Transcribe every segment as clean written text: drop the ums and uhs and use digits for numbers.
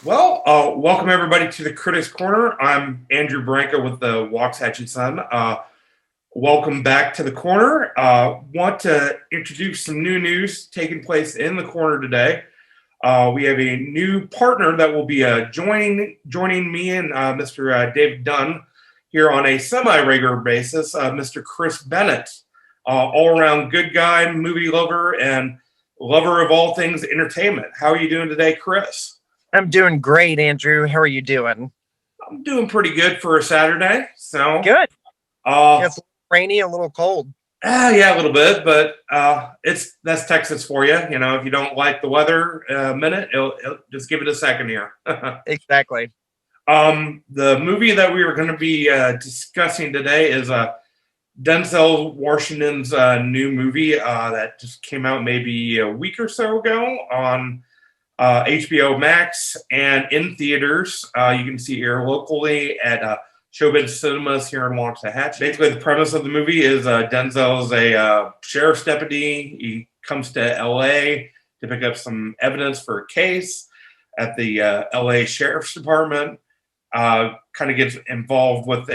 Welcome everybody to the Critics Corner. I'm Andrew Branca with the Waxahachie Sun. Welcome back to the corner. Want to introduce some new news taking place in the corner today. We have a new partner that will be joining me and Mr. David Dunn here on a semi-regular basis. Mr. Chris Bennett, all-around good guy, movie lover, and lover of all things entertainment. How are you doing today, Chris? I'm doing great, Andrew. How are you doing? I'm doing pretty good for a Saturday. Good. Uh, Yeah, it's a little rainy, a little cold. yeah, a little bit, but that's Texas for you. You know, if you don't like the weather, a minute, it'll just give it a second here. Exactly. The movie that we were going to be discussing today is Denzel Washington's new movie that just came out maybe a week or so ago on HBO Max and in theaters. You can see here locally at Showbiz Cinemas here in Waxahachie. Basically, the premise of the movie is Denzel's a sheriff's deputy. He comes to LA to pick up some evidence for a case at the LA Sheriff's Department. Kind of gets involved with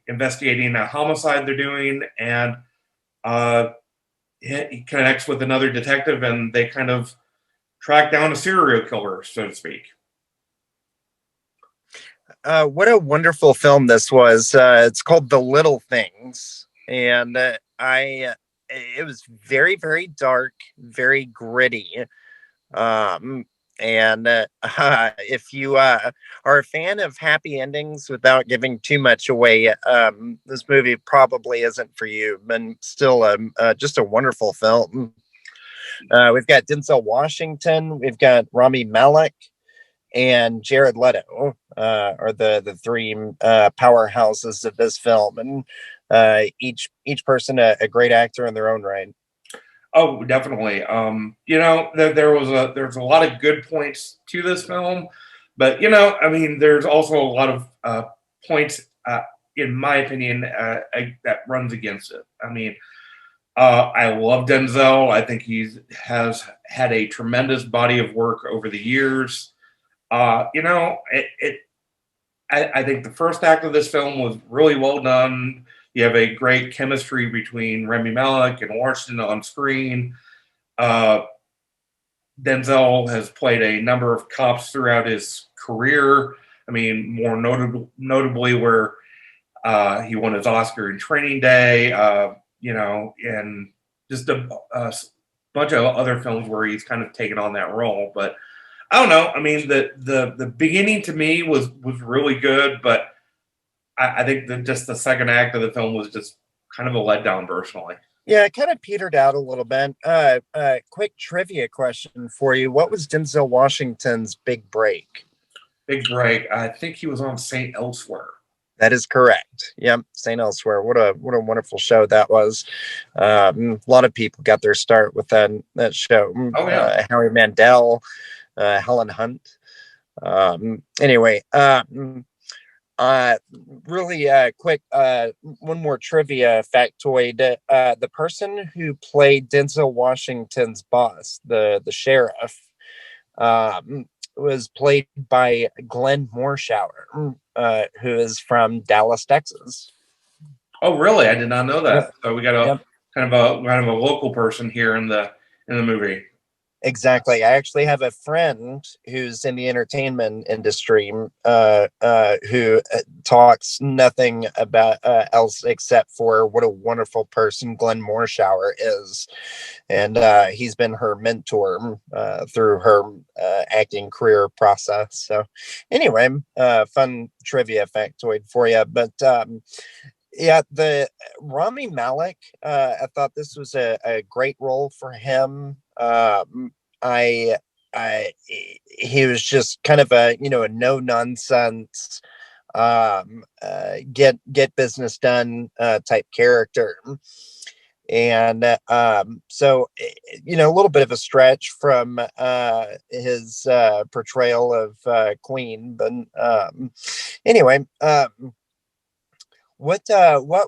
investigating a homicide they're doing, and he connects with another detective, and they kind of track down a serial killer, so to speak. What a wonderful film this was. It's called The Little Things, and it was very, very dark, very gritty. Um, and if you are a fan of happy endings without giving too much away, this movie probably isn't for you. But still, just a wonderful film. We've got Denzel Washington, we've got Rami Malek, and Jared Leto are the three powerhouses of this film, and each person a great actor in their own right. Oh, definitely. There's a lot of good points to this film, but I mean, there's also a lot of points, in my opinion, that runs against it. I mean, I love Denzel. I think has had a tremendous body of work over the years. I think the first act of this film was really well done. You have a great chemistry between Remy Malek and Washington on screen. Uh, Denzel has played a number of cops throughout his career. I mean, more notably where he won his Oscar in Training Day, and just a bunch of other films where he's kind of taken on that role. But I don't know. I mean, the beginning to me was really good, but I think that just the second act of the film was just kind of a letdown, personally. Yeah, it kind of petered out a little bit. Quick trivia question for you: what was Denzel Washington's big break? Big break. I think he was on Saint Elsewhere. That is correct. Yep, Saint Elsewhere. What a wonderful show that was. A lot of people got their start with that show. Oh yeah, Howie Mandel, Helen Hunt. Anyway, really quick, one more trivia factoid. The person who played Denzel Washington's boss, the sheriff, was played by Glenn Morshower, who is from Dallas, Texas. Oh really? I did not know that. Yep. So we got a Yep. kind of a local person here in the movie. Exactly. I actually have a friend who's in the entertainment industry, who talks nothing about else except for what a wonderful person Glenn Morshower is, and he's been her mentor through her acting career process. So, anyway, fun trivia factoid for you. But yeah, the Rami Malek, I thought this was a great role for him. I, he was just kind of a no nonsense, get business done type character, and so a little bit of a stretch from his portrayal of Queen, but anyway. What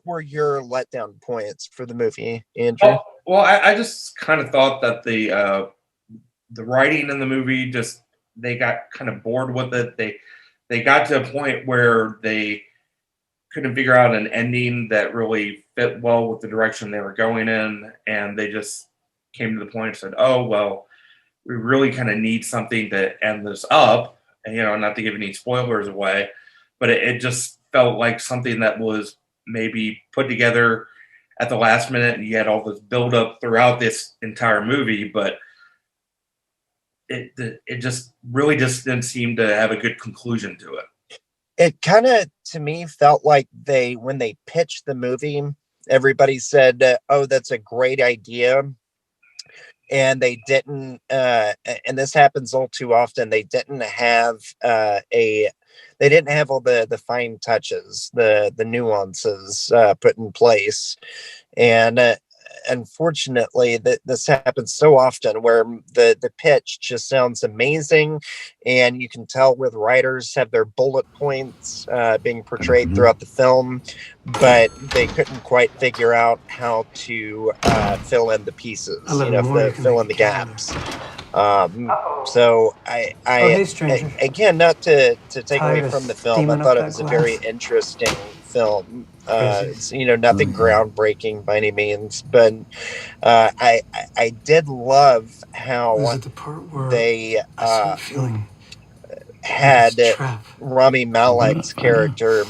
were your letdown points for the movie, Andrew? Well, I just kind of thought that the writing in the movie just they got kind of bored with it. They got to a point where they couldn't figure out an ending that really fit well with the direction they were going in, and they just came to the point and said, "Oh well, we really kind of need something to end this up." And, not to give any spoilers away, but it just felt like something that was maybe put together at the last minute, and you had all this build up throughout this entire movie, but it just really just didn't seem to have a good conclusion to it. It kind of, to me, felt like when they pitched the movie, everybody said, "Oh, that's a great idea," and they didn't. And this happens all too often. They didn't have they didn't have all the fine touches, the nuances put in place, and unfortunately this happens so often where the pitch just sounds amazing, and you can tell where the writers have their bullet points being portrayed throughout the film, but they couldn't quite figure out how to fill in the pieces, fill in the gaps. So hey, stranger. again, not to take Tired away of from the film, I steaming thought up it was that a very glass? interesting film. Crazy. It's, nothing groundbreaking by any means, but I did love how This is the part where they I start feeling had this trap. Rami Malek's Find out. character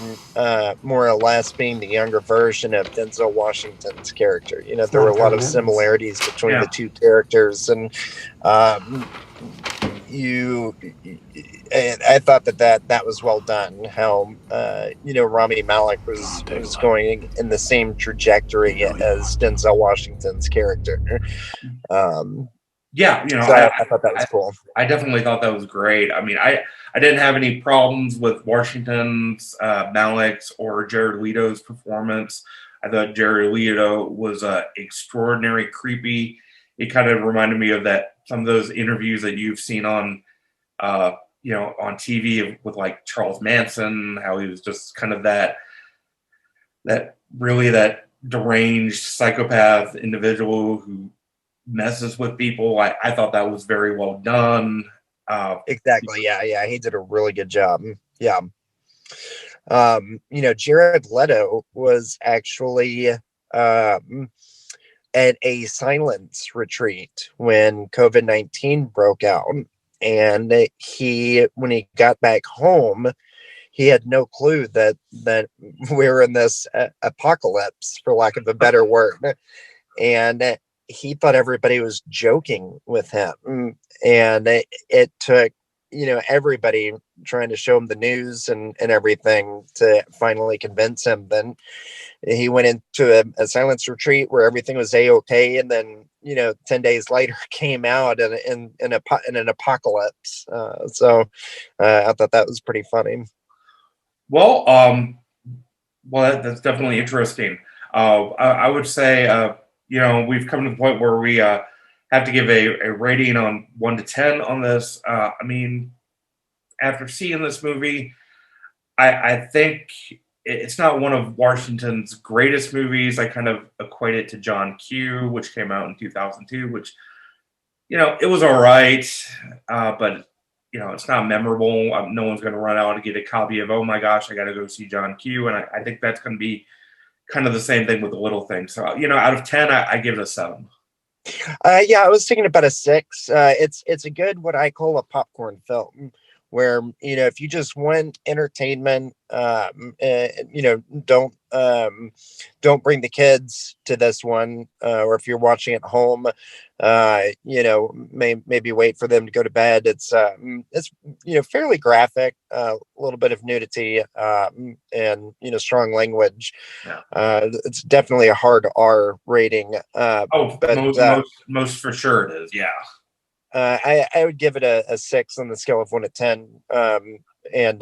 more or less being the younger version of Denzel Washington's character. There were a lot of similarities between the two characters, and I thought that was well done. How Rami Malek was going in the same trajectory as Denzel Washington's character. Yeah, so I thought that was cool. I definitely thought that was great. I mean, I didn't have any problems with Washington's, Malik's, or Jared Leto's performance. I thought Jared Leto was extraordinary creepy. It kind of reminded me of some of those interviews that you've seen on on TV with like Charles Manson, how he was just kind of that deranged psychopath individual who messes with people. I thought that was very well done. Exactly. Yeah. He did a really good job. Yeah. Jared Leto was actually at a silence retreat when COVID-19 broke out. And when he got back home, he had no clue that we're in this apocalypse, for lack of a better word. And he thought everybody was joking with him. And it took, everybody trying to show him the news and everything to finally convince him. Then he went into a silence retreat where everything was a-okay, and then 10 days later came out in an apocalypse. So I thought that was pretty funny. Well, that's definitely interesting. I would say we've come to the point where we have to give a rating on 1 to 10 on this. I mean, after seeing this movie, I think it's not one of Washington's greatest movies. I kind of equate it to John Q, which came out in 2002, which, it was all right, but, it's not memorable. No one's going to run out and get a copy of, oh my gosh, I got to go see John Q. And I think that's going to be kind of the same thing with The Little Things. So, out of 10, I give it a 7. Yeah, I was thinking about a 6. It's a good, what I call a popcorn film, where if you just want entertainment, don't bring the kids to this one, or if you're watching at home, maybe wait for them to go to bed. It's fairly graphic, a little bit of nudity, and strong language. Yeah. It's definitely a hard R rating. But most for sure it is. Yeah. I would give it a 6 on the scale of 1 to 10. And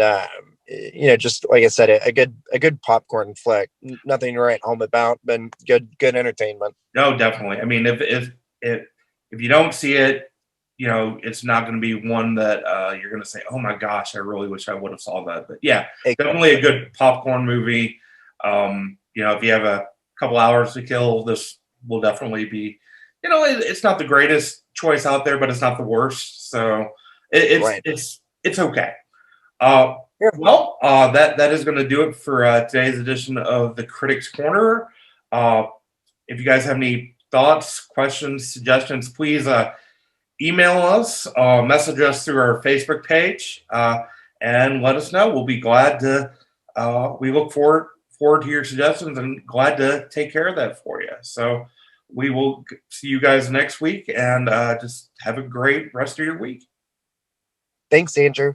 just like I said, a good popcorn flick. Nothing to write home about, but good entertainment. No, definitely. I mean, if you don't see it, it's not going to be one that you're going to say, "Oh my gosh, I really wish I would have saw that." But yeah, definitely a good popcorn movie. If you have a couple hours to kill, this will definitely be. It's not the greatest choice out there, but it's not the worst. So It's okay. Yeah. That is going to do it for today's edition of the Critics Corner. If you guys have any thoughts, questions, suggestions, please email us, message us through our Facebook page, and let us know. We'll be glad to. We look forward to your suggestions and glad to take care of that for you. So we will see you guys next week, and just have a great rest of your week. Thanks, Andrew.